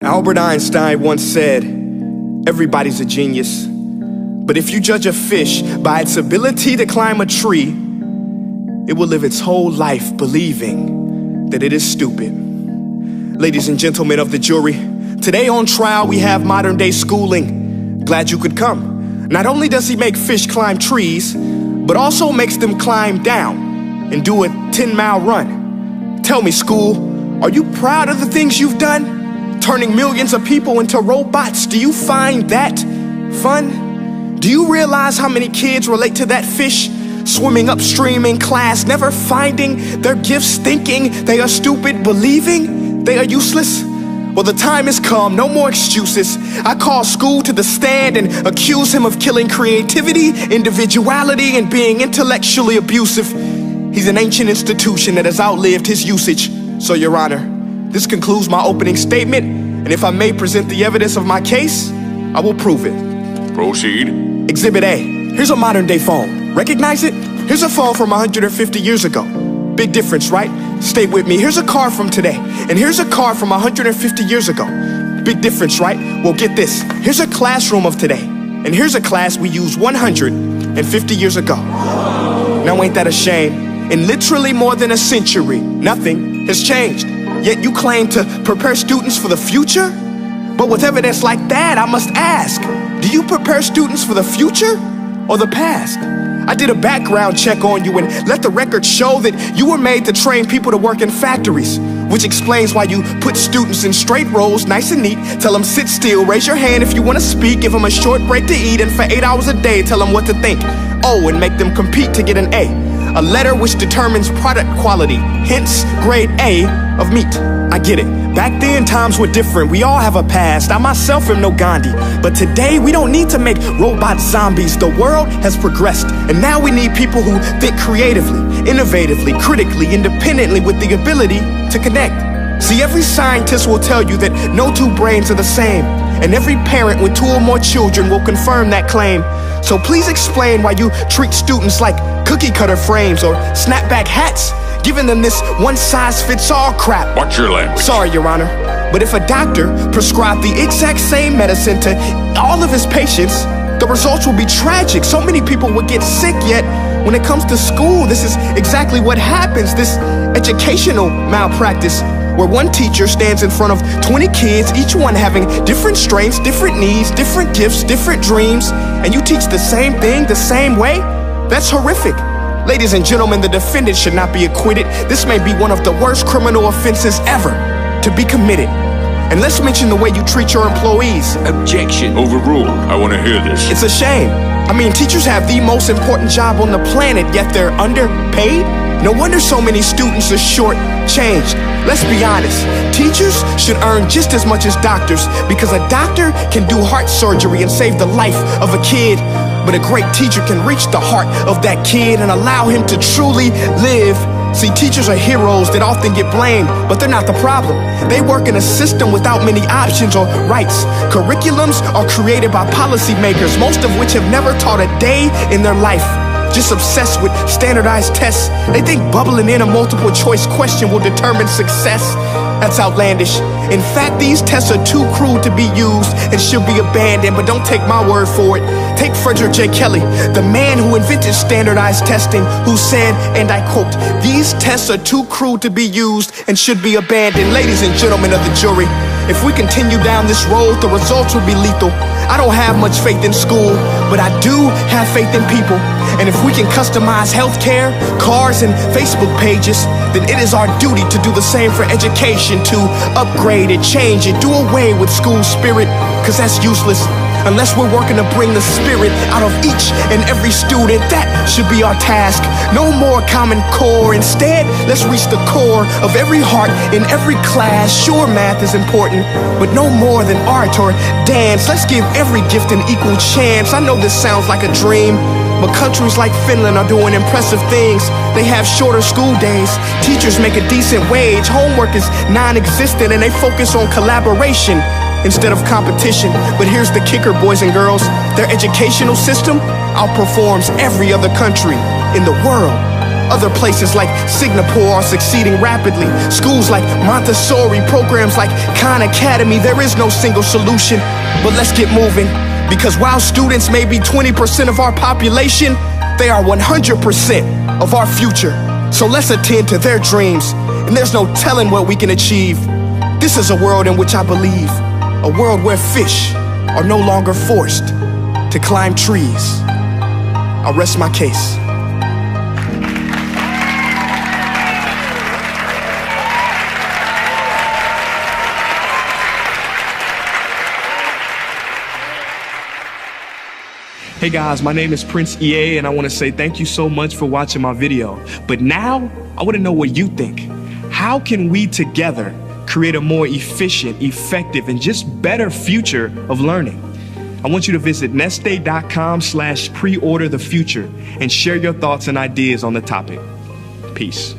Albert Einstein once said, everybody's a genius, but if you judge a fish by its ability to climb a tree, it will live its whole life believing that it is stupid. Ladies and gentlemen of the jury, today on trial we have modern day schooling. Glad you could come. Not only does he make fish climb trees, but also makes them climb down and do a 10-mile run. Tell me, school, are you proud of the things you've done? Turning millions of people into robots, do you find that fun? Do you realize how many kids relate to that fish? Swimming upstream in class, never finding their gifts, thinking they are stupid, believing they are useless? Well, the time has come, no more excuses. I call school to the stand and accuse him of killing creativity, individuality, and being intellectually abusive. He's an ancient institution that has outlived his usage. So, Your Honor, this concludes my opening statement, and if I may present the evidence of my case, I will prove it. Proceed. Exhibit A. Here's a modern day phone. Recognize it? Here's a phone from 150 years ago. Big difference, right? Stay with me. Here's a car from today, and here's a car from 150 years ago. Big difference, right? Well, get this. Here's a classroom of today, and here's a class we used 150 years ago. Now ain't that a shame? In literally more than a century, nothing has changed. Yet you claim to prepare students for the future? But with evidence like that, I must ask, do you prepare students for the future or the past? I did a background check on you and let the record show that you were made to train people to work in factories, which explains why you put students in straight rows, nice and neat, tell them sit still, raise your hand if you want to speak, give them a short break to eat, and for 8 hours a day, tell them what to think. Oh, and make them compete to get an A letter which determines product quality, hence grade A of meat. I get it. Back then, times were different. We all have a past. I myself am no Gandhi. But today, we don't need to make robot zombies. The world has progressed. And now we need people who think creatively, innovatively, critically, independently, with the ability to connect. See, every scientist will tell you that no two brains are the same. And every parent with 2 or more children will confirm that claim. So please explain why you treat students like cookie cutter frames or snapback hats, giving them this one-size-fits-all crap. Watch your language. Sorry, Your Honor, but if a doctor prescribed the exact same medicine to all of his patients, the results will be tragic. So many people would get sick, yet when it comes to school, this is exactly what happens. This educational malpractice, where one teacher stands in front of 20 kids, each one having different strengths, different needs, different gifts, different dreams, and you teach the same thing the same way? That's horrific. Ladies and gentlemen, the defendant should not be acquitted. This may be one of the worst criminal offenses ever to be committed. And let's mention the way you treat your employees. Objection. Overruled. I want to hear this. It's a shame. I mean, teachers have the most important job on the planet, yet they're underpaid? No wonder so many students are short-changed. Let's be honest, teachers should earn just as much as doctors, because a doctor can do heart surgery and save the life of a kid, but a great teacher can reach the heart of that kid and allow him to truly live. See, teachers are heroes that often get blamed, but they're not the problem. They work in a system without many options or rights. Curriculums are created by policymakers, most of which have never taught a day in their life. Just obsessed with standardized tests. They think bubbling in a multiple choice question will determine success. That's outlandish. In fact, these tests are too crude to be used and should be abandoned, but don't take my word for it. Take Frederick J. Kelly, the man who invented standardized testing, who said, and I quote, "These tests are too crude to be used and should be abandoned." Ladies and gentlemen of the jury, if we continue down this road, the results will be lethal. I don't have much faith in school, but I do have faith in people. And if we can customize healthcare, cars, and Facebook pages, then it is our duty to do the same for education, to upgrade it, change it, do away with school spirit, because that's useless. Unless we're working to bring the spirit out of each and every student, that should be our task. No more Common Core. Instead, let's reach the core of every heart in every class. Sure, math is important, but no more than art or dance. Let's give every gift an equal chance. I know this sounds like a dream, but countries like Finland are doing impressive things. They have shorter school days, teachers make a decent wage, homework is non-existent, and they focus on collaboration instead of competition. But here's the kicker, boys and girls. Their educational system outperforms every other country in the world. Other places like Singapore are succeeding rapidly. Schools like Montessori, programs like Khan Academy. There is no single solution, but let's get moving. Because while students may be 20% of our population, they are 100% of our future. So let's attend to their dreams, and there's no telling what we can achieve. This is a world in which I believe, a world where fish are no longer forced to climb trees. I'll rest my case. Hey guys, my name is Prince EA, and I want to say thank you so much for watching my video. But now, I want to know what you think. How can we together create a more efficient, effective, and just better future of learning? I want you to visit nestday.com/preorderthefuture and share your thoughts and ideas on the topic. Peace.